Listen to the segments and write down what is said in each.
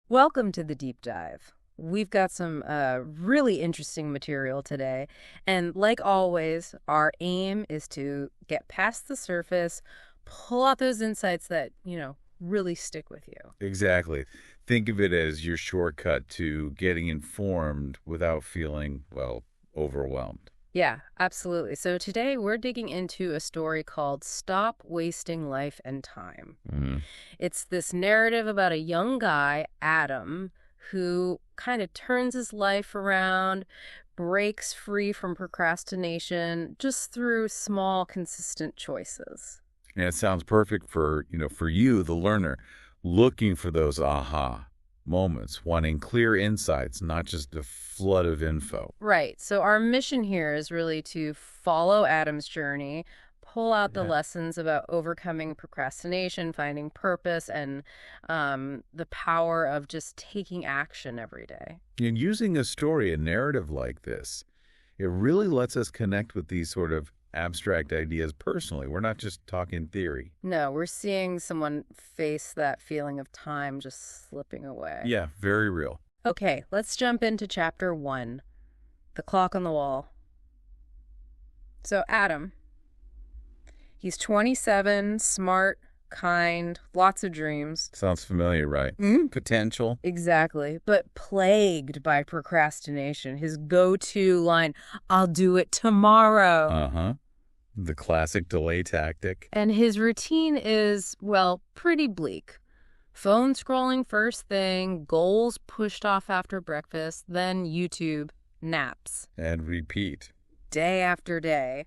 Welcome to the deep dive. We've got some really interesting material today. And like always, our aim is to get past the surface, pull out those insights that, really stick with you. Exactly. Think of it as your shortcut to getting informed without feeling, well, overwhelmed. Yeah, absolutely. So today we're digging into a story called Stop Wasting Life and Time. Hmm. It's this narrative about a young guy, Adam, who kind of turns his life around, breaks free from procrastination just through small, consistent choices. And it sounds perfect for you, the learner, looking for those aha moments, wanting clear insights, not just a flood of info. Right. So our mission here is really to follow Adam's journey, pull out the Yeah. lessons about overcoming procrastination, finding purpose, and the power of just taking action every day. And using a story, a narrative like this, it really lets us connect with these sort of abstract ideas personally. We're not just talking theory. No, we're seeing someone face that feeling of time just slipping away. Yeah, very real. Okay, let's jump into chapter 1, The Clock on the Wall. So, Adam, he's 27, smart, kind, lots of dreams. Sounds familiar, right? Potential. Exactly, but plagued by procrastination. His go-to line, I'll do it tomorrow. Uh-huh. The classic delay tactic. And his routine is, well, pretty bleak. Phone scrolling first thing, goals pushed off after breakfast, then YouTube, naps, And repeat. day after day.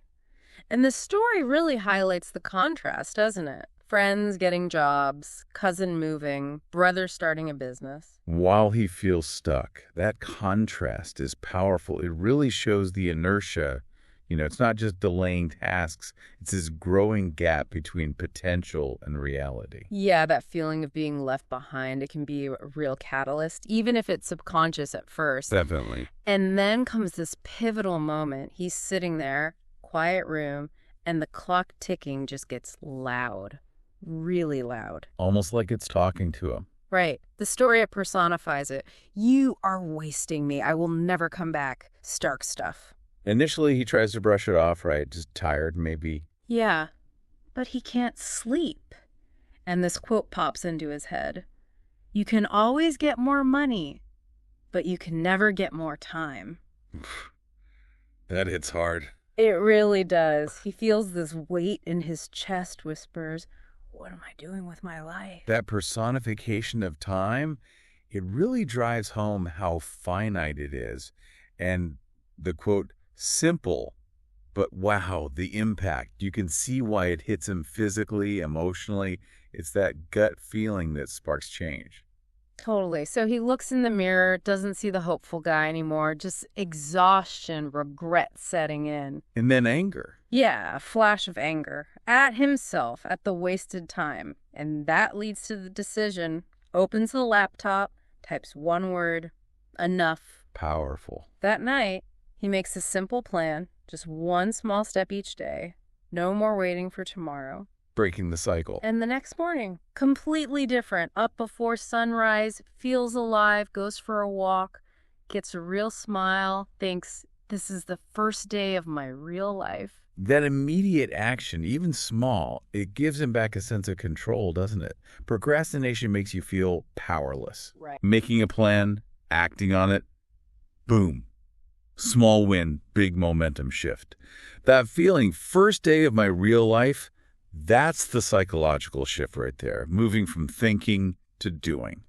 And the story really highlights the contrast, doesn't it? Friends getting jobs, cousin moving, brother starting a business. While he feels stuck, that contrast is powerful. It really shows the inertia. It's not just delaying tasks, it's this growing gap between potential and reality. Yeah, that feeling of being left behind, it can be a real catalyst, even if it's subconscious at first. Definitely. And then comes this pivotal moment. He's sitting there, quiet room, and the clock ticking just gets loud, really loud. Almost like it's talking to him. Right. The story personifies it. You are wasting me. I will never come back. Stark stuff. Initially, he tries to brush it off, right? Just tired, maybe. Yeah, but he can't sleep. And this quote pops into his head. You can always get more money, but you can never get more time. That hits hard. It really does. He feels this weight in his chest, whispers, what am I doing with my life? That personification of time, it really drives home how finite it is. And the quote, simple, but wow, the impact. You can see why it hits him physically, emotionally. It's that gut feeling that sparks change. Totally. So he looks in the mirror, doesn't see the hopeful guy anymore, just exhaustion, regret setting in. And then anger. Yeah, a flash of anger at himself, at the wasted time. And that leads to the decision. Opens the laptop, types one word, enough. Powerful. That night, he makes a simple plan, just one small step each day. No more waiting for tomorrow. Breaking the cycle. And the next morning, completely different. Up before sunrise, feels alive, goes for a walk, gets a real smile, thinks, this is the first day of my real life. That immediate action, even small, it gives him back a sense of control, doesn't it? Procrastination makes you feel powerless. Right. Making a plan, acting on it, boom. Small win, big momentum shift. That feeling, first day of my real life, that's the psychological shift right there, moving from thinking to doing.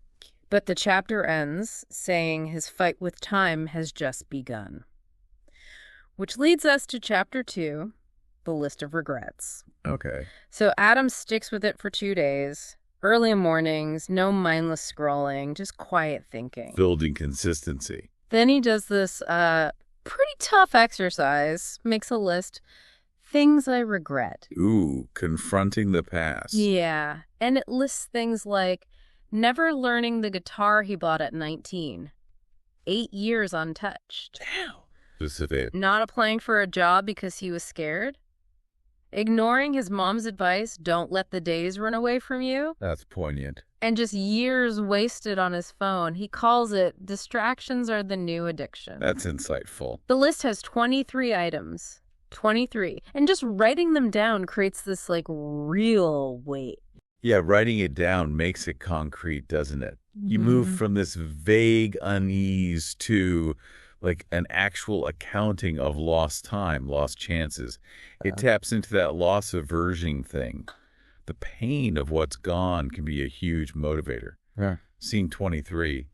But the chapter ends saying his fight with time has just begun. Which leads us to chapter 2, the list of regrets. Okay. So Adam sticks with it for 2 days. Early mornings, no mindless scrolling, just quiet thinking. Building consistency. Then he does this pretty tough exercise, makes a list. Things I regret. Ooh, confronting the past. Yeah, and it lists things like never learning the guitar he bought at 19, 8 years untouched. Damn. Specific. Not applying for a job because he was scared. Ignoring his mom's advice, don't let the days run away from you, That's poignant. and just years wasted on his phone. He calls it distractions are the new addiction. That's insightful. The list has 23 items. 23. And just writing them down creates this like real weight. Yeah, writing it down makes it concrete, doesn't it? You move from this vague unease to like an actual accounting of lost time, lost chances. It taps into that loss aversion thing. The pain of what's gone can be a huge motivator. Yeah. Seeing 23,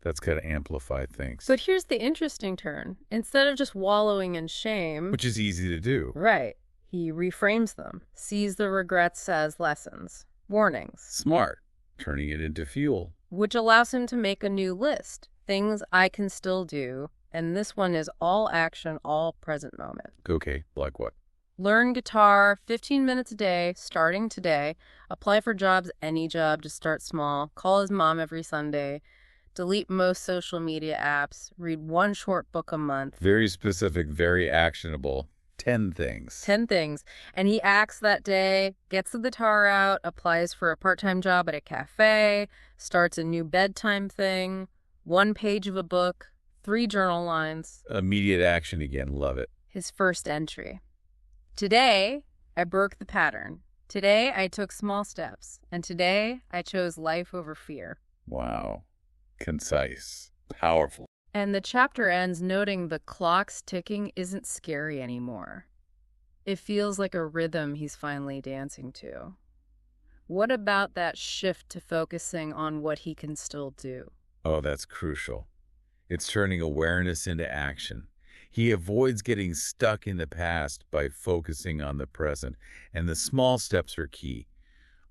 that's got to amplify things, But here's the interesting turn. Instead of just wallowing in shame, which is easy to do. right, he reframes them, sees the regrets as lessons, warnings, Smart, turning it into fuel. which allows him to make a new list. Things I can still do. And this one is all action, all present moment. Okay, like what? Learn guitar 15 minutes a day, starting today. Apply for jobs, any job, just start small. Call his mom every Sunday. Delete most social media apps. Read one short book a month. Very specific, very actionable. 10 things. 10 things. And he acts that day, gets the guitar out, applies for a part-time job at a cafe, starts a new bedtime thing, 1 page of a book, 3 journal lines. Immediate action again. Love it. His first entry. Today, I broke the pattern. Today, I took small steps. And today, I chose life over fear. Wow. Concise. Powerful. And the chapter ends noting the clock's ticking isn't scary anymore. It feels like a rhythm he's finally dancing to. What about that shift to focusing on what he can still do? Oh, that's crucial. It's turning awareness into action. He avoids getting stuck in the past by focusing on the present, and the small steps are key.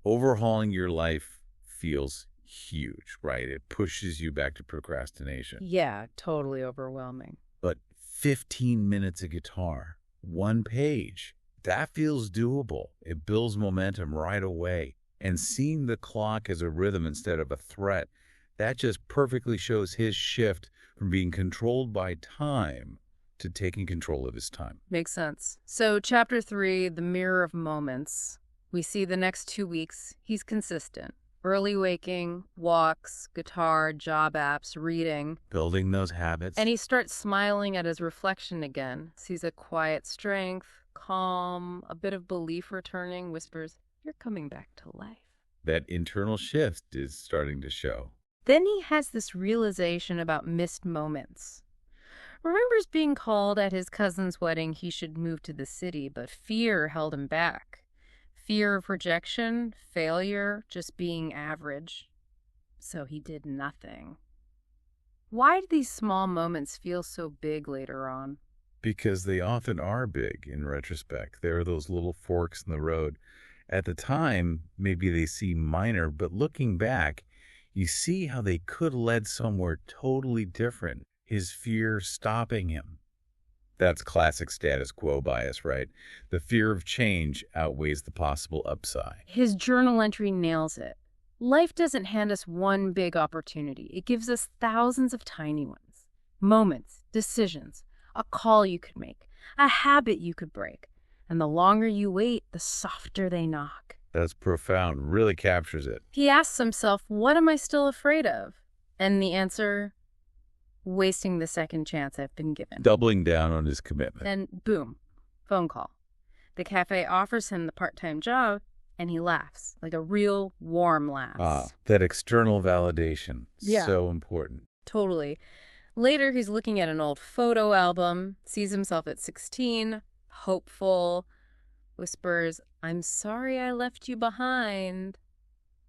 Overhauling your life feels huge, right? It pushes you back to procrastination. Yeah, totally overwhelming. But 15 minutes of guitar, 1 page, that feels doable. It builds momentum right away. And seeing the clock as a rhythm instead of a threat, that just perfectly shows his shift from being controlled by time to taking control of his time. Makes sense. So chapter 3, the mirror of moments. We see the next 2 weeks, he's consistent. Early waking, walks, guitar, job apps, reading. Building those habits. And he starts smiling at his reflection again. Sees a quiet strength, calm, a bit of belief returning, whispers, "You're coming back to life." That internal shift is starting to show. Then he has this realization about missed moments. Remembers being called at his cousin's wedding he should move to the city, but fear held him back. Fear of rejection, failure, just being average. So he did nothing. Why do these small moments feel so big later on? Because they often are big in retrospect. There are those little forks in the road. At the time, maybe they seem minor, but looking back, you see how they could have led somewhere totally different. His fear stopping him. That's classic status quo bias, right? The fear of change outweighs the possible upside. His journal entry nails it. Life doesn't hand us one big opportunity. It gives us thousands of tiny ones. Moments, decisions, a call you could make, a habit you could break. And the longer you wait, the softer they knock. That's profound. Really captures it. He asks himself, what am I still afraid of? And the answer, wasting the second chance I've been given. Doubling down on his commitment. Then, boom, phone call. The cafe offers him the part-time job, and he laughs, like a real warm laugh. That external validation. Yeah. So important. Totally. Later, he's looking at an old photo album, sees himself at 16, hopeful, whispers, "I'm sorry I left you behind,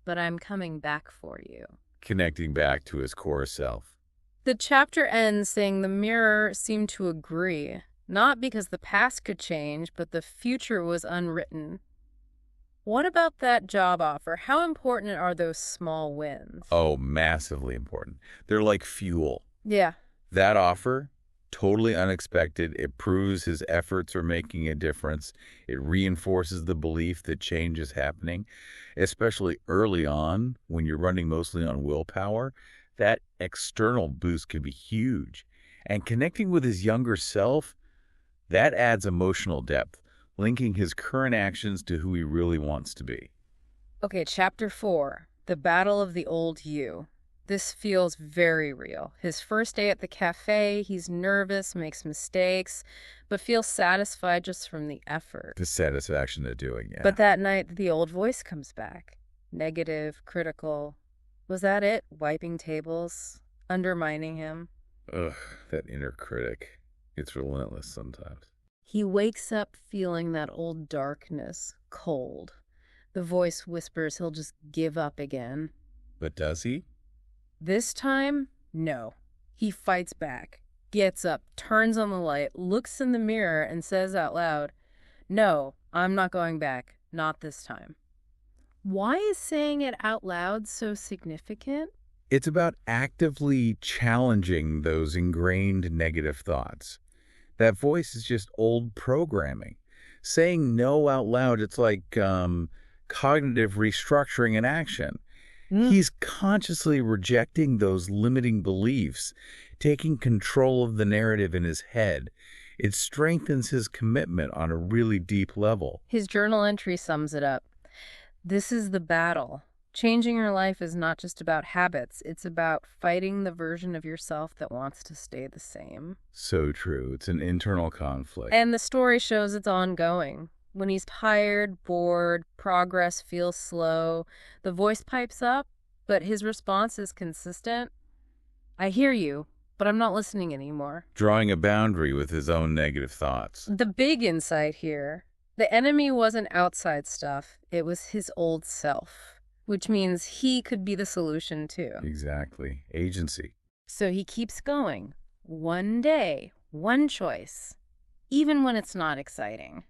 but I'm coming back for you." Connecting back to his core self. The chapter ends saying the mirror seemed to agree, not because the past could change, but the future was unwritten. What about that job offer? How important are those small wins? Oh, massively important. They're like fuel. Yeah. That offer, totally unexpected. It proves his efforts are making a difference. It reinforces the belief that change is happening, especially early on when you're running mostly on willpower. That external boost can be huge. And connecting with his younger self, that adds emotional depth. linking his current actions to who he really wants to be. Okay, chapter 4, The Battle of the Old You. This feels very real. His first day at the cafe, he's nervous, makes mistakes, but feels satisfied just from the effort. The satisfaction of doing, yeah. But that night, the old voice comes back. Negative, critical. Was that it? Wiping tables? Undermining him? Ugh, that inner critic. It's relentless sometimes. He wakes up feeling that old darkness, cold. The voice whispers he'll just give up again. But does he? This time, no. He fights back, gets up, turns on the light, looks in the mirror, and says out loud, "No, I'm not going back. Not this time." Why is saying it out loud so significant? It's about actively challenging those ingrained negative thoughts. That voice is just old programming. Saying no out loud, it's like cognitive restructuring in action. He's consciously rejecting those limiting beliefs, taking control of the narrative in his head. It strengthens his commitment on a really deep level. His journal entry sums it up. This is the battle. Changing your life is not just about habits. It's about fighting the version of yourself that wants to stay the same. So true. It's an internal conflict. And the story shows it's ongoing. When he's tired, bored, progress feels slow, the voice pipes up, but his response is consistent. "I hear you, but I'm not listening anymore." Drawing a boundary with his own negative thoughts. The big insight here, the enemy wasn't outside stuff, it was his old self, which means he could be the solution too. Exactly. Agency. So he keeps going. One day, one choice, even when it's not exciting.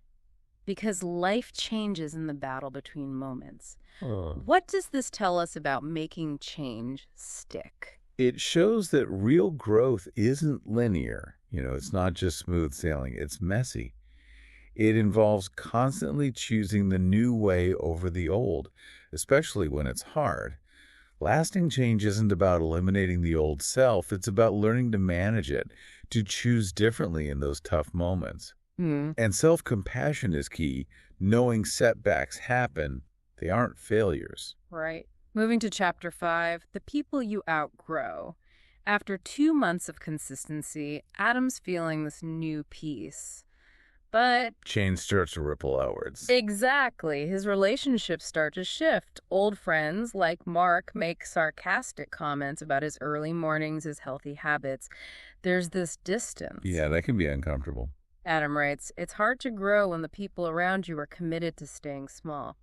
Because life changes in the battle between moments. What does this tell us about making change stick? It shows that real growth isn't linear. It's not just smooth sailing. It's messy. It involves constantly choosing the new way over the old, especially when it's hard. Lasting change isn't about eliminating the old self. It's about learning to manage it, to choose differently in those tough moments. And self-compassion is key. Knowing setbacks happen, they aren't failures. Right. Moving to chapter 5, The People You Outgrow. After 2 months of consistency, Adam's feeling this new peace. But Change starts to ripple outwards. exactly, his relationships start to shift. Old friends like Mark make sarcastic comments about his early mornings, his healthy habits. There's this distance. Yeah, that can be uncomfortable. Adam writes, "It's hard to grow when the people around you are committed to staying small."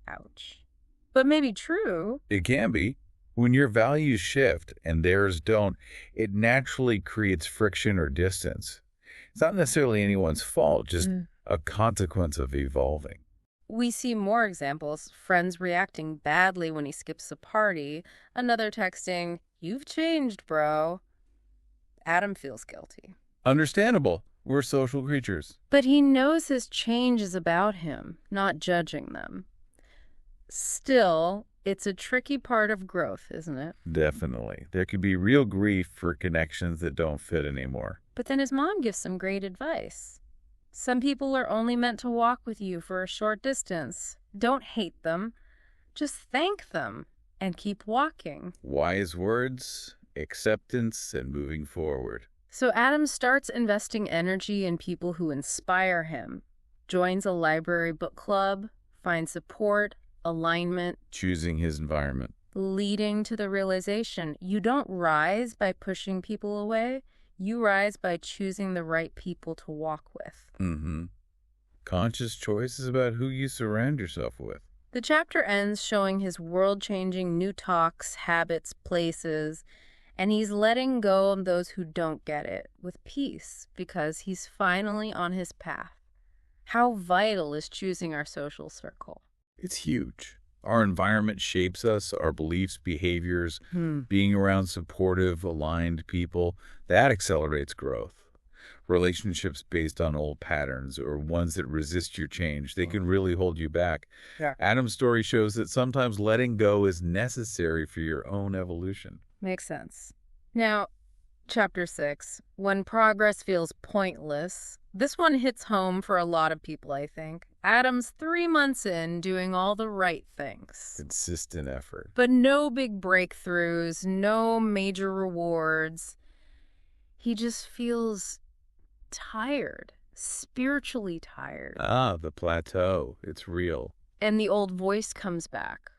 Ouch. But maybe true. It can be. When your values shift and theirs don't, it naturally creates friction or distance. It's not necessarily anyone's fault, just a consequence of evolving. We see more examples. Friends reacting badly when he skips a party. Another texting, "You've changed, bro." Adam feels guilty. Understandable. We're social creatures. But he knows his change is about him, not judging them. Still, it's a tricky part of growth, isn't it? Definitely. There could be real grief for connections that don't fit anymore. But then his mom gives some great advice. Some people are only meant to walk with you for a short distance. Don't hate them. Just thank them and keep walking. Wise words, acceptance, and moving forward. So Adam starts investing energy in people who inspire him, joins a library book club, finds support, alignment, Choosing his environment. leading to the realization you don't rise by pushing people away, you rise by choosing the right people to walk with. Conscious choices about who you surround yourself with. The chapter ends showing his world-changing new talks, habits, places, and he's letting go of those who don't get it with peace because he's finally on his path. How vital is choosing our social circle? It's huge. Our environment shapes us, our beliefs, behaviors. Being around supportive, aligned people, that accelerates growth. Relationships based on old patterns or ones that resist your change, they can really hold you back. Yeah. Adam's story shows that sometimes letting go is necessary for your own evolution. Makes sense. Now, Chapter 6, When Progress Feels Pointless. This one hits home for a lot of people, I think. Adam's 3 months in, doing all the right things. Consistent effort. But no big breakthroughs, no major rewards. He just feels tired, spiritually tired. Ah, the plateau. It's real. And the old voice comes back.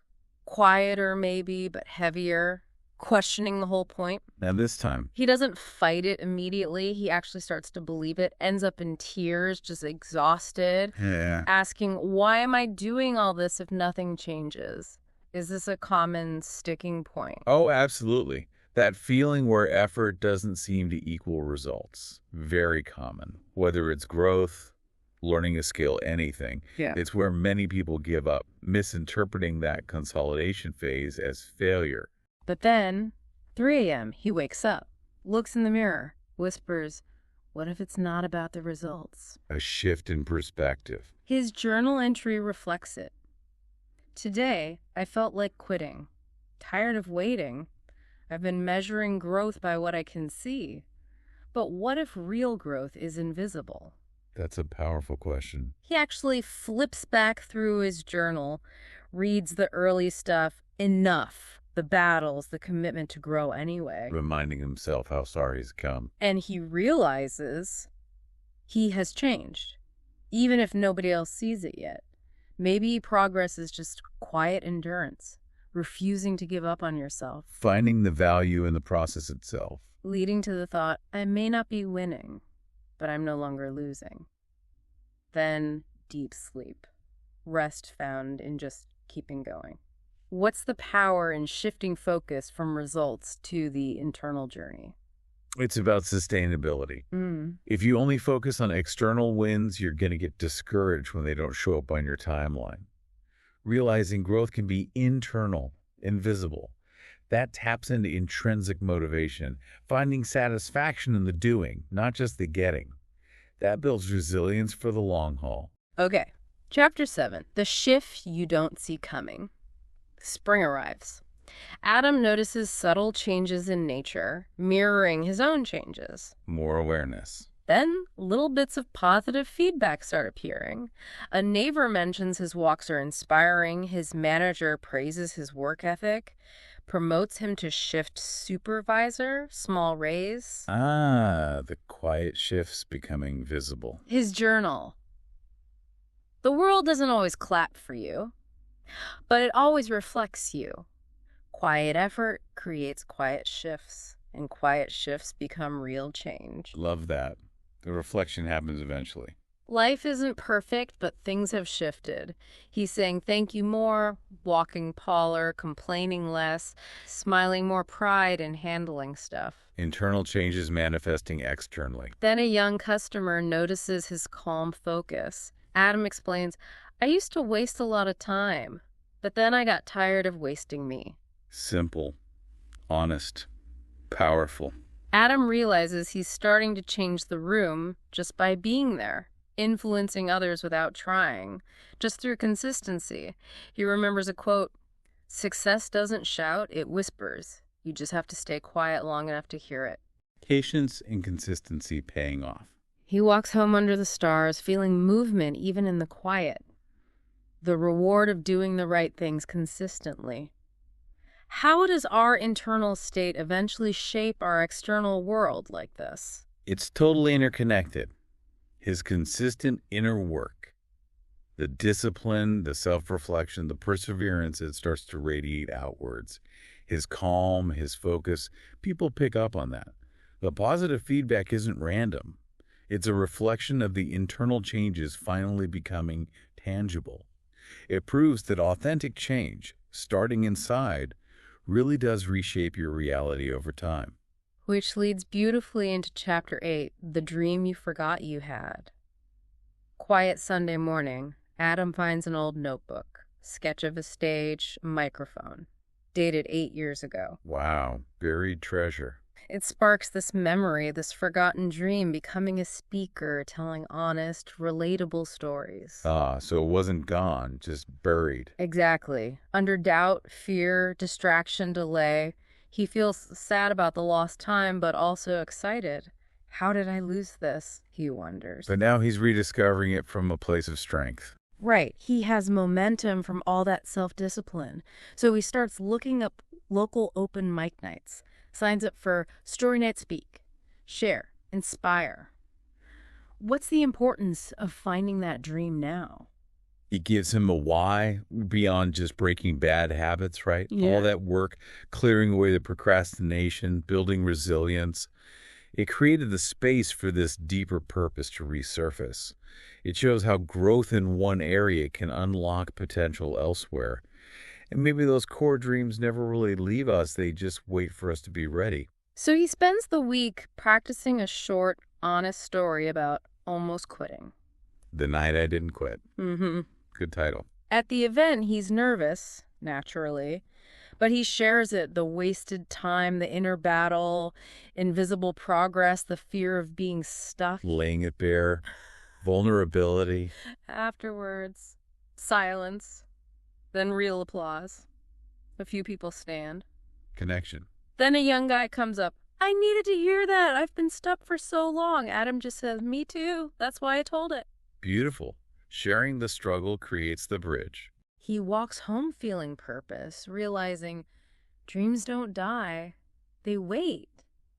Quieter, maybe, but heavier, questioning the whole point. Now this time, He doesn't fight it immediately. He actually starts to believe it, ends up in tears, just exhausted, yeah. asking, why am I doing all this if nothing changes? Is this a common sticking point? Oh, absolutely. That feeling where effort doesn't seem to equal results. Very common. Whether it's growth, learning a skill, anything. Yeah. It's where many people give up, misinterpreting that consolidation phase as failure. But then, 3 a.m., he wakes up, looks in the mirror, whispers, what if it's not about the results? A shift in perspective. His journal entry reflects it. Today, I felt like quitting. Tired of waiting. I've been measuring growth by what I can see. But what if real growth is invisible? That's a powerful question. He actually flips back through his journal, reads the early stuff, enough, the battles, the commitment to grow anyway. Reminding himself how sorry he's come. And he realizes he has changed, even if nobody else sees it yet. Maybe progress is just quiet endurance, refusing to give up on yourself, Finding the value in the process itself. leading to the thought, I may not be winning, but I'm no longer losing. Then deep sleep, rest found in just keeping going. What's the power in shifting focus from results to the internal journey? It's about sustainability. If you only focus on external wins, you're going to get discouraged when they don't show up on your timeline. Realizing growth can be internal, invisible. That taps into intrinsic motivation, finding satisfaction in the doing, not just the getting. That builds resilience for the long haul. Okay, Chapter 7, The Shift You Don't See Coming. Spring arrives. Adam notices subtle changes in nature, mirroring his own changes. More awareness. Then, little bits of positive feedback start appearing. A neighbor mentions his walks are inspiring, his manager praises his work ethic, promotes him to shift supervisor, small raise. Ah, the quiet shifts becoming visible. His journal. The world doesn't always clap for you, but it always reflects you. Quiet effort creates quiet shifts, and quiet shifts become real change. Love that. The reflection happens eventually. Life isn't perfect, but things have shifted. He's saying thank you more, walking taller, complaining less, smiling more pride in handling stuff. Internal changes manifesting externally. Then a young customer notices his calm focus. Adam explains, I used to waste a lot of time, but then I got tired of wasting me. Simple, honest, powerful. Adam realizes he's starting to change the room just by being there, influencing others without trying, just through consistency. He remembers a quote, success doesn't shout, it whispers. You just have to stay quiet long enough to hear it. Patience and consistency paying off. He walks home under the stars, feeling movement even in the quiet. The reward of doing the right things consistently. How does our internal state eventually shape our external world like this? It's totally interconnected. His consistent inner work, the discipline, the self-reflection, the perseverance, it starts to radiate outwards. His calm, his focus, people pick up on that. The positive feedback isn't random. It's a reflection of the internal changes finally becoming tangible. It proves that authentic change, starting inside, really does reshape your reality over time. Which leads beautifully into Chapter 8, The Dream You Forgot You Had. Quiet Sunday morning, Adam finds an old notebook, sketch of a stage, a microphone, dated 8 years ago. Wow, buried treasure. It sparks this memory, this forgotten dream, becoming a speaker, telling honest, relatable stories. Ah, so it wasn't gone, just buried. Exactly. Under doubt, fear, distraction, delay, He feels sad about the lost time, but also excited. How did I lose this? He wonders. But now he's rediscovering it from a place of strength. Right. He has momentum from all that self-discipline. So he starts looking up local open mic nights, signs up for Story Night Speak, Share, Inspire. What's the importance of finding that dream now? It gives him a why beyond just breaking bad habits, right? Yeah. All that work, clearing away the procrastination, building resilience. It created the space for this deeper purpose to resurface. It shows how growth in one area can unlock potential elsewhere. And maybe those core dreams never really leave us, they just wait for us to be ready. So he spends the week practicing a short, honest story about almost quitting. The Night I Didn't Quit. Mm-hmm. Good title. At the event, he's nervous, naturally, but he shares it, the wasted time, the inner battle, invisible progress, the fear of being stuck. Laying it bare, vulnerability. Afterwards, silence, then real applause. A few people stand. Connection. Then a young guy comes up. I needed to hear that. I've been stuck for so long. Adam just says, me too. That's why I told it. Beautiful. Sharing the struggle creates the bridge. He walks home feeling purpose, realizing dreams don't die. They wait.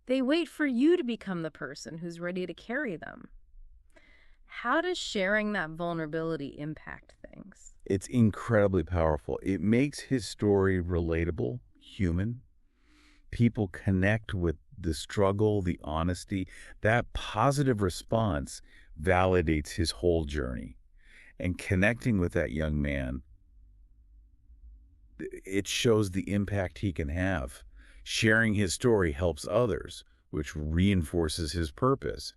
They wait for you to become the person who's ready to carry them. How does sharing that vulnerability impact things? It's incredibly powerful. It makes his story relatable, human. People connect with the struggle, the honesty. That positive response validates his whole journey. And connecting with that young man, it shows the impact he can have. Sharing his story helps others, which reinforces his purpose.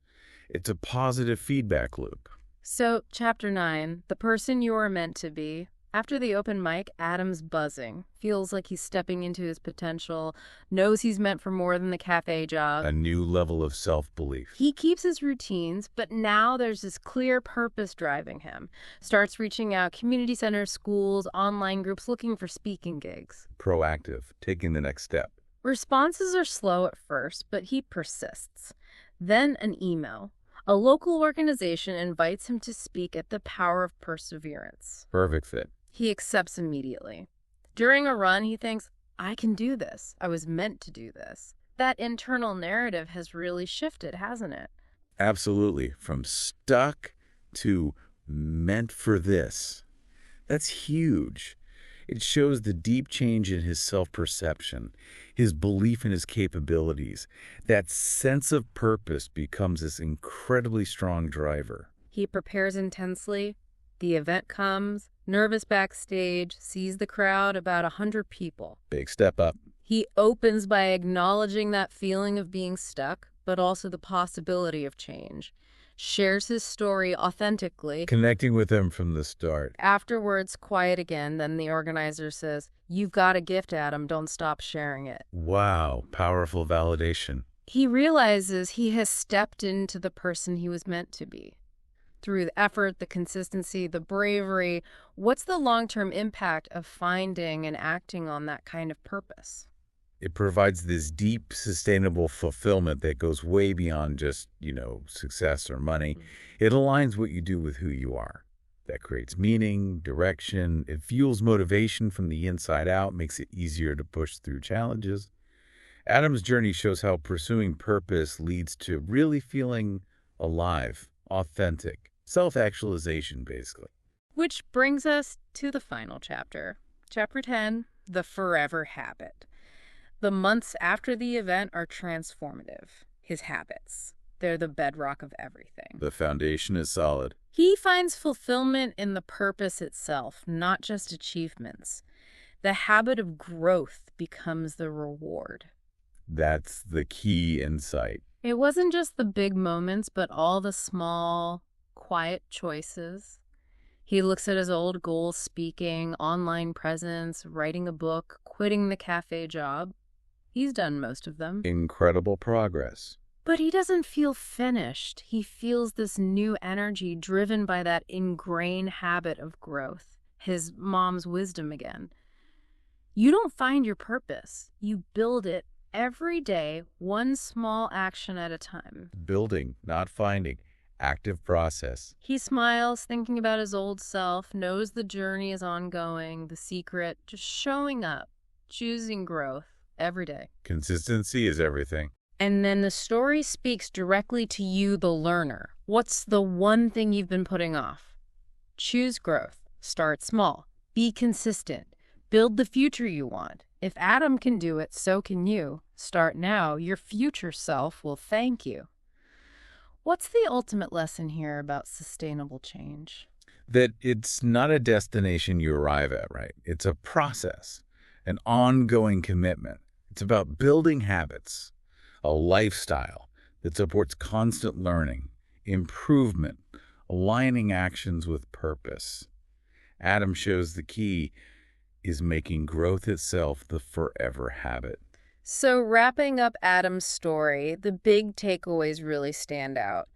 It's a positive feedback loop. So, Chapter 9, the person you are meant to be. After the open mic, Adam's buzzing. Feels like he's stepping into his potential, knows he's meant for more than the cafe job. A new level of self-belief. He keeps his routines, but now there's this clear purpose driving him. Starts reaching out community centers, schools, online groups, looking for speaking gigs. Proactive, taking the next step. Responses are slow at first, but he persists. Then an email. A local organization invites him to speak at the Power of Perseverance. Perfect fit. He accepts immediately. During a run, he thinks, I can do this. I was meant to do this. That internal narrative has really shifted, hasn't it? Absolutely. From stuck to meant for this. That's huge. It shows the deep change in his self-perception, his belief in his capabilities. That sense of purpose becomes this incredibly strong driver. He prepares intensely. The event comes, nervous backstage, sees the crowd, about 100 people. Big step up. He opens by acknowledging that feeling of being stuck, but also the possibility of change. Shares his story authentically. Connecting with them from the start. Afterwards, quiet again, then the organizer says, You've got a gift, Adam. Don't stop sharing it. Wow, powerful validation. He realizes he has stepped into the person he was meant to be. Through the effort, the consistency, the bravery, what's the long-term impact of finding and acting on that kind of purpose? It provides this deep, sustainable fulfillment that goes way beyond just, success or money. It aligns what you do with who you are. That creates meaning, direction. It fuels motivation from the inside out, makes it easier to push through challenges. Adam's journey shows how pursuing purpose leads to really feeling alive, authentic, self-actualization, basically. Which brings us to the final chapter. Chapter 10, The Forever Habit. The months after the event are transformative. His habits. They're the bedrock of everything. The foundation is solid. He finds fulfillment in the purpose itself, not just achievements. The habit of growth becomes the reward. That's the key insight. It wasn't just the big moments, but all the small, quiet choices. He looks at his old goals, speaking, online presence, writing a book, quitting the cafe job. He's done most of them. Incredible progress. But he doesn't feel finished. He feels this new energy driven by that ingrained habit of growth, his mom's wisdom again. You don't find your purpose. You build it every day, one small action at a time. Building, not finding. Active process. He smiles, thinking about his old self, knows the journey is ongoing, the secret, just showing up, choosing growth every day. Consistency is everything. And then the story speaks directly to you, the learner. What's the one thing you've been putting off? Choose growth. Start small. Be consistent. Build the future you want. If Adam can do it, so can you. Start now. Your future self will thank you. What's the ultimate lesson here about sustainable change? That it's not a destination you arrive at, right? It's a process, an ongoing commitment. It's about building habits, a lifestyle that supports constant learning, improvement, aligning actions with purpose. Adam shows the key is making growth itself the forever habit. So wrapping up Adam's story, the big takeaways really stand out.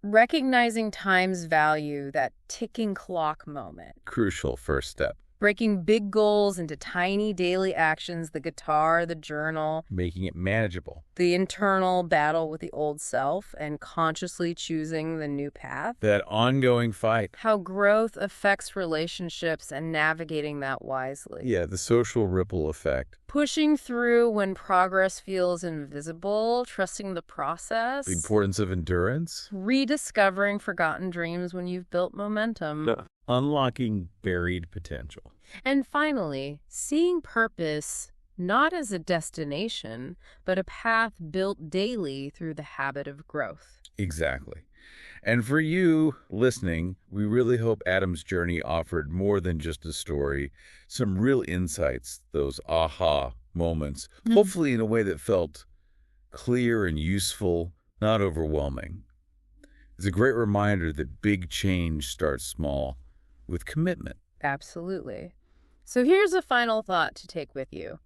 Recognizing time's value, that ticking clock moment. Crucial first step. Breaking big goals into tiny daily actions, the guitar, the journal, Making it manageable. the internal battle with the old self, and consciously choosing the new path. That ongoing fight. How growth affects relationships and navigating that wisely. Yeah, the social ripple effect. Pushing through when progress feels invisible, trusting the process. The importance of endurance. Rediscovering forgotten dreams when you've built momentum. Unlocking buried potential. And finally, seeing purpose not as a destination, but a path built daily through the habit of growth. Exactly. And for you listening, we really hope Adam's journey offered more than just a story, some real insights, those aha moments, hopefully in a way that felt clear and useful, not overwhelming. It's a great reminder that big change starts small, with commitment. Absolutely. So here's a final thought to take with you.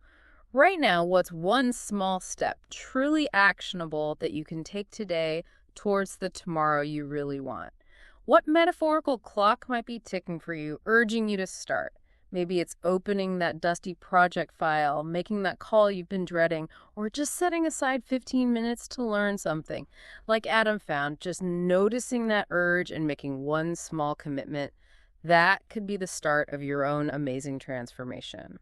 Right now, what's one small step, truly actionable, that you can take today towards the tomorrow you really want? What metaphorical clock might be ticking for you, urging you to start? Maybe it's opening that dusty project file, making that call you've been dreading, or just setting aside 15 minutes to learn something. Like Adam found, just noticing that urge and making one small commitment, that could be the start of your own amazing transformation.